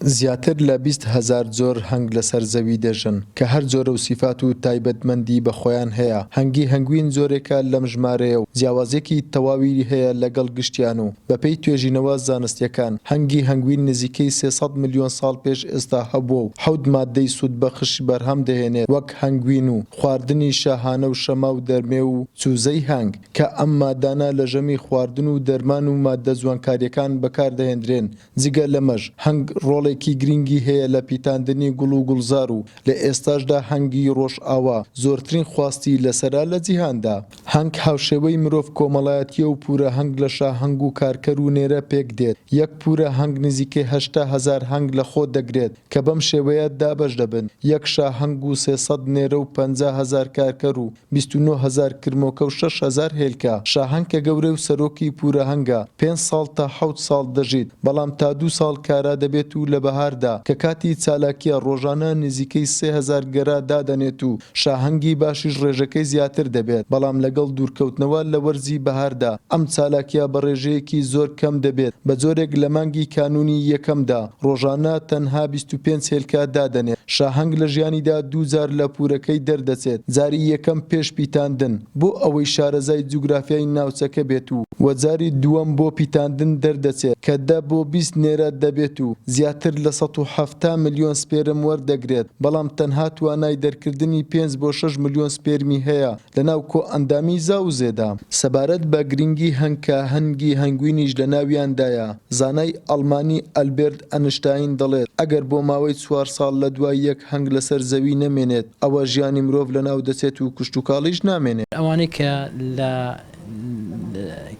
زیاتر لە 20,000 جۆر هەنگ لەسەر زەوی دەژن کە هەر جۆرە و سیفات و تایبەتمەندی بە خۆیان هەیە. هەنگی هەنگوین جۆرێکە لەم ژمارەیە و جیاوازێکی تەواوی هەیە لەگەڵ گشتیان و بەپێی توێژینەوە زانستیەکان هەنگی هەنگوین نزیکەی 300 ملیۆن ساڵ پێش ئێستا هەبووە و 7 مادەی سوودبەخش بەرهەم دەهێنێت وەک هەنگوین و خواردنی شاهانە و شەما و دەرمێ و چوزەی هەنگ کە ئەم مادانە لە ژەمی خواردن و دەرمان و مادە جوانکاریەکان بەکاردەهێنرێن. جگە لەمەش هەنگ ڕۆڵێکی گرنگی هەیە لە پیتاندنی گوڵ و گوڵزار و لە ئێستاشدا هەنگی ڕۆژئاوا زۆرترین خواستی لەسەرا لە جیهاندا. هەنگ هاوشێوەی مرۆڤ کۆمەڵایەتیە و پورە هەنگ لە شاهەنگ و کارکەر و نێرە پێک دێت. یەک پورە هەنگ نزیکەی 80,000 هەنگ لە خۆ دەگرێت کە بەم شێوەیە دابەش دەبن. یەک شاهەنگ و 300 نێرە و 50,000 کارکەر و 29,000 کرمۆکە و 6,000 هێلکە. شاهەنگ کە گەورەی و سەرۆکی پورە هەنگە 5 ساڵ تا 7 ساڵ دەژیت بەڵام تا 2 ساڵ کارا دەبێت و لە بەهاردا کە کاتی چالاکیە ڕۆژانە نزیکەی 3,000 گەرا دادەنێت و شاهەنگی باشیش ڕێژەکەی زیاتر دەبێت بەڵام لەگەڵ دوورکەوتنەوە لە وەرزی بەهاردا ئەم چالاکیە بە ڕێژەیەکی زۆر کەم دەبێت. بە جۆرێک لە مانگی کانونی یەکەمدا ڕۆژانە تەنها 25 هێلکە دادەنێت. شاهەنگ لە ژیانیدا 2 جار لە پورەکەی دەردەچێت. جاری یەکەم پێش پیتاندن بۆ ئەوەی شارەزای جوگرافیای ناوچەکە بێت و وەجاری دووەم بۆ پیتاندن دەردەچێت کە 10 بۆ 20 نێرە دەبێت و زیاتر لە 170 ملیۆن سپێرم وەردەگرێت بەڵام تەنها توانای دەرکردنی 5 بۆ 6 ملیۆن سپێرمی هەیە لەناو کۆ ئەندامی زاوزێدا. سەبارەت بە گرنگی هەنگکە هەنگی هەنگوینیش لە ناویاندایە. زانای ئەڵمانی ئەلبێرت ئەنشتاین دەڵێت ئەگەر بۆ ماوەی 4 ساڵ لە دوای یەک هەنگ لەسەر زەوی نەمێنێت ئەوە ژیانی مرۆڤ لەناو دەچێت و کشت و کاڵیش نامێنێت. ئەوانەی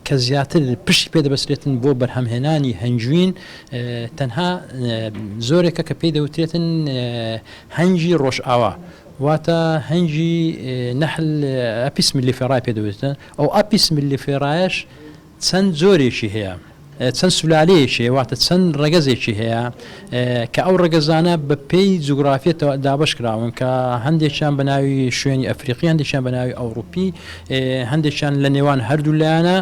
کە زیاتر پشتی پێدەبەسرێتن بۆ بەرهەمهێنانی هەنگوین تەنها زۆرێکە کە پێی دەوترێتن هەنگی ڕۆژئاوا واتە هەنگی نەحل ئەپیس میلیفێرای پێدەوتن. ئەو ئەپیس میلیفێرایش چەند جۆرێکی هەیە، چەند سولالەیەکی واتە چەند ڕەگەزێکی هەیە کە ئەو ڕەگەزانە بە پێی جوگرافیەتەوە دابش کراون کە هەندێکیان بە ناوی شوێنی ئەفریقی، هەندێکیان بە ناوی ئەوروپی، هەندێکیان لە نێوان هەردوو لایەنە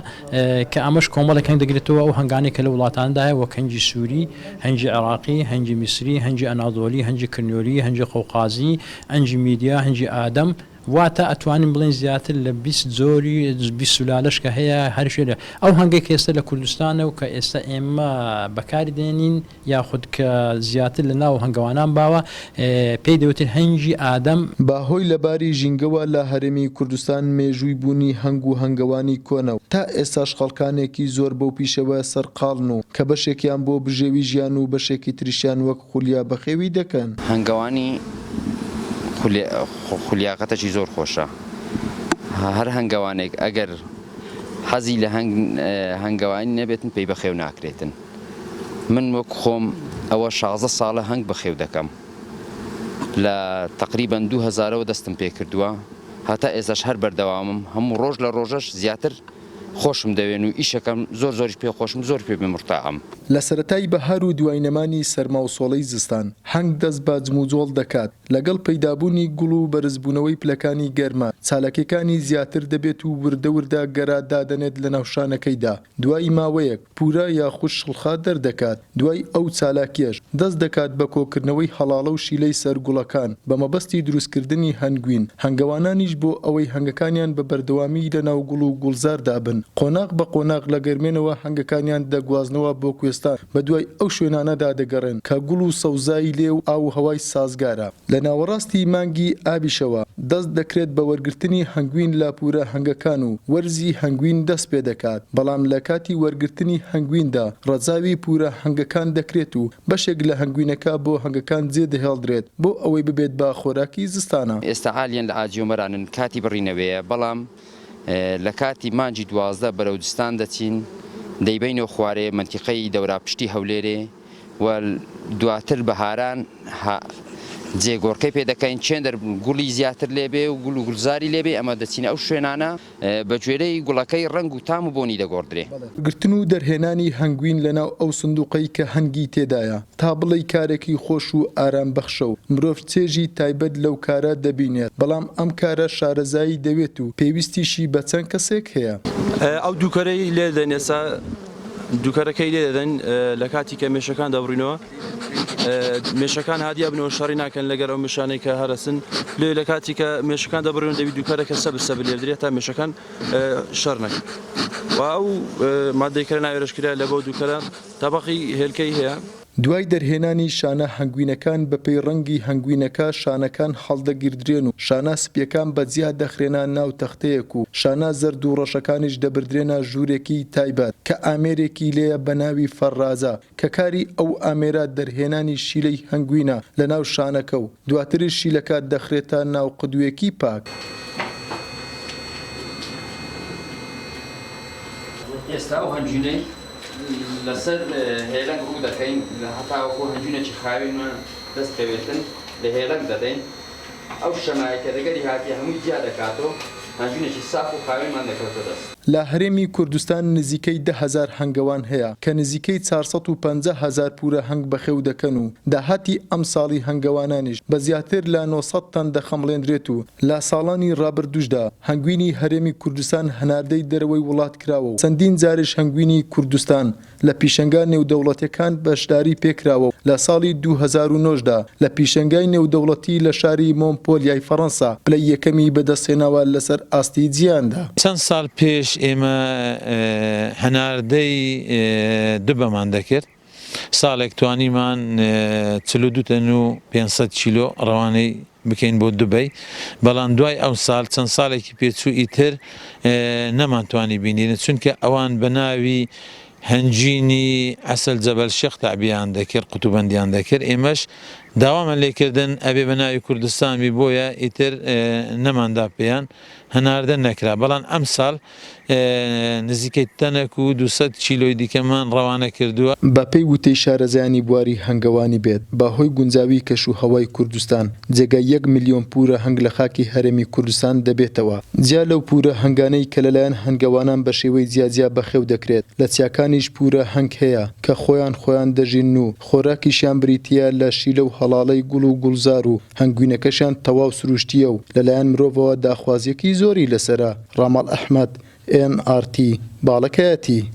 کە ئەمەش کۆمەڵێک هەنگ دەگرێتەوە ئەو هەنگانێک کە لە وڵاتاندایە وەک هەنگی سووری، هەنگی عێراقی، هەنگی میسری، هەنگی ئەنادۆلی، هەنگی کرنیۆلی، هەنگی قەوقازی، هەنگی میدیا، هەنگی ئادەم. واتە ئەتوانین بڵێن زیاتر لە 20 جۆری 20 سولالەش کە هەیە هەر شوێنە. ئەو هەنگێک کە ئێستا لە کوردستانە و کە ئێستا ئێمە بەکاری دێنین یاخود کە زیاتر لە ناو هەنگەوانان باوە پێی دەوتێت هەنگی ئادەم. باهۆی لەباری ژینگەوە لە هەرێمی کوردستان مێژووی بوونی هەنگ و هەنگەوانی کۆنە و تا ئێستاش خەڵکانێکی زۆر بەو پیشەوە سەرقاڵن و کە بەشێکیان بۆ بژێوی ژیان و بەشێکی تریشیان وەک خولیا بەخێوی دەکەن. هەنگەوانی خولیاقەتەشی زۆر خۆشە. هەر هەنگەوانێک ئەگەر حەزی لە هەنگەوانی نەبێتن پێی بەخێو ناکرێتن. من وەک خۆم ئەوە 16 ساڵە هەنگ بەخێو دەکەم. لە تقریبەن 2000ەوە دەستم پێ کردووە هەتا ئێستاش هەر بەردەوامم هەموو ڕۆژ لە ڕۆژەش زیاتر خۆشم دەوێن و ئیشەکەم زۆریش پێ خۆشم زۆر پێ بمرتاعم. لە سەرەتای بەهار و دوایینەمانی سەرما و سۆڵەی زستان هەنگ دەست بە جموجۆڵ دەکات. لەگەڵ پەیدابوونی گوڵ و بەرزبوونەوەی پلەکانی گەرمە چالاکیەکانی زیاتر دەبێت و وردە وردە گەرا دادەنێت لە ناوشانەکەیدا. دوای ماوەیەک پورە یاخود شڵخا دەردەکات. دوای ئەو چالاکیەش دەست دەکات بە کۆکردنەوەی هەڵاڵە و شیلەی سەرگوڵەکان بە مەبەستی دروستکردنی هەنگوین. هەنگەوانانیش بۆ ئەوەی هەنگەکانیان بە بەردەوامی لە ناو گوڵ و گوڵزاردا بن قۆناغ بە قۆناغ لە گەرمێنەوە هەنگەکانیان دەگوازنەوە بۆ کوێستان بە دوای ئەو شوێنانەدا دەگەڕێن کە گوڵ و سەوزایی لێ و ئاو هەوای سازگارە. لە ناوەڕاستی مانگی ئابیشەوە دەست دەکرێت بە وەرگرتنی هەنگوین لە پورە هەنگەکان و وەرزی هەنگوین دەست پێ دەکات بەڵام لە کاتی وەرگرتنی هەنگویندا ڕەزاوی پورە هەنگەکان دەکرێت و بەشێک لە هەنگوینەکە بۆ هەنگەکان جێ دەهێڵدرێت بۆ ئەوەی ببێت بە خۆراکی زستانە. ئێستا عالیان لە ئاجیۆمەرانن کاتی بڕینەوەیە بەڵام لە کاتی مانجی 12 بەرەودستان دەچین دەیبینەوە خوارێ منتیقەی دەوراپشتی هەولێرێ و دواتر بەهاران جێگۆڕکەی پێ دەکەین چێندەر گوڵی زیاتر لێبێ و گوڵ و گوڵزاری لێبێ ئەمە دەچینە ئەو شوێنانە بە گوێرەی گوڵەکەی ڕنگ و تام و بۆنی دەگۆڕدرێ. گرتن و دەرهێنانی هەنگوین لەناو ئەو سندوقەی کە هەنگی تێدایە تا بڵێ کارێکی خۆش و ئارام بەخشە و مرۆڤ چێژی تایبەت لەو کارە دەبینێت بەڵام ئەم کارە شارەزایی دەوێت و پێویستیشی بە چەند کەسێک هەیە. ئەو دووکەرەی لێ دەنێسا دووکەرەکەی لێ دەدەن لە کاتی کە مێشەکان دەبڕینەوە مێشەکان هادیە بنەوە شەڕی ناکەن لەگەر ئەو میشانەی کە هەرسن لە کاتی کە مێشەکان دەبڕێن دەبی دووکەرەکە سەبر لێ بدرێت تا مێشەکان شەڕ نەکەن و ئەو مادەیکە ناوێرەشکرا لە بۆ دووکەرە تەبەقی هێلکەی هەیە. دوای دەرهێنانی شانە هەنگوینەکان بەپێی ڕەنگی هەنگوینەکە شانەکان هەڵدەگیردرێن و شانە سپیەکان بەجیا دەخرێنە ناو تەختەیەک و شانە زەرد و ڕەشەکانیش دەبردرێنە ژوورێکی تایبەت کە ئامێرێکی لێیە بە ناوی فەرازە کە کاری ئەو ئامێرە دەرهێنانی شیلەی هەنگوینە لە ناو شانەکە و دواتریش شیلەکە دەخرێتە ناو قودوێکی پاک. ئێستا ئەو هەنجینەی لەسەر هێلەنگ ڕوو دەکەین هەتاوەکو هەنجینێکی خاوینمان دەستکەوێتن لە هێلەنگ دەدەین ئەو شەمایەکە دەگەری هاتیە هەمووی جیا دەکاتەوە هەنجینێکی ساف و خاوینمان دەکەوتە دەست. لە هەرێمی کوردستان نزیکەی 10,000 هەنگەوان هەیە کە نزیکەی 450,000 پورە هەنگ بەخێو دەکەن و داهاتی ئەم ساڵی هەنگەوانانیش بە زیاتر لە 900 تەن دەخەمڵێنرێت و لە ساڵانی ڕابردووشدا هەنگوینی هەرێمی کوردستان هەناردەی دەرەوەی وڵات کراوە و چەندین جارش هەنگوینی کوردستان لە پیشەنگای نێودەوڵەتیەکان بەشداری پێکراوە و لە ساڵی 2009دا لە پیشەنگای نێودەوڵەتی لە شاری مۆنپۆلیای فەڕەنسا پلەی یەکەمی بەدەستهێناوە لەسەر ئاستی جیاندا. چەند ساڵ پێش ئێمە هەناردەی دبەمان دەکرد ساڵێک توانیمان 42 تەن و 500 کیلۆ ڕەوانەی بکەین بۆ دوبەی بەڵام دوای ئەو ساڵ چەند ساڵێکی پێچوو ئیتر نەمانتوانی بینین چونکە ئەوان بە ناوی هەنجینی ئەسەل جەبەل شێخ تەعبیان دەکرد قوتوبەندیان دەکرد ئێمەش داوامان لێکردن ئەبێ بە ناوی کوردستانی بۆیە ئیتر نەماندا پێیان هەناردە نەکرا بەڵام ئەم ساڵ نزیکەی تەنێک و 200 کیلۆی دیکەمان ڕەوانە کردووە. بەپێی وتەی شارەزایانی بواری هەنگەوانی بێت بەهۆی گونجاوی کەش و هەوای کوردستان جێگای 1 ملیۆن پورە هەنگ لە خاکی هەرێمی کوردستان دەبێتەوە. جیا لەو پورە هەنگانەی کە لەلایەن هەنگەوانان بە شێوەی جیاجیا بەخێو دەکرێت لە چیاکانیش پورە هەنگ هەیە کە خۆیان دەژین و خۆراکیشیان بریتە لە شیلە و هەڵاڵەی گوڵ و گوڵزار و هەنگوینەکەشیان تەواو سروشتیە و لەلایەن مرۆڤەوە داخوازیەکی زۆری لەسەرە. ڕامەڵ ئەحمەد NRT باڵەکایەتی.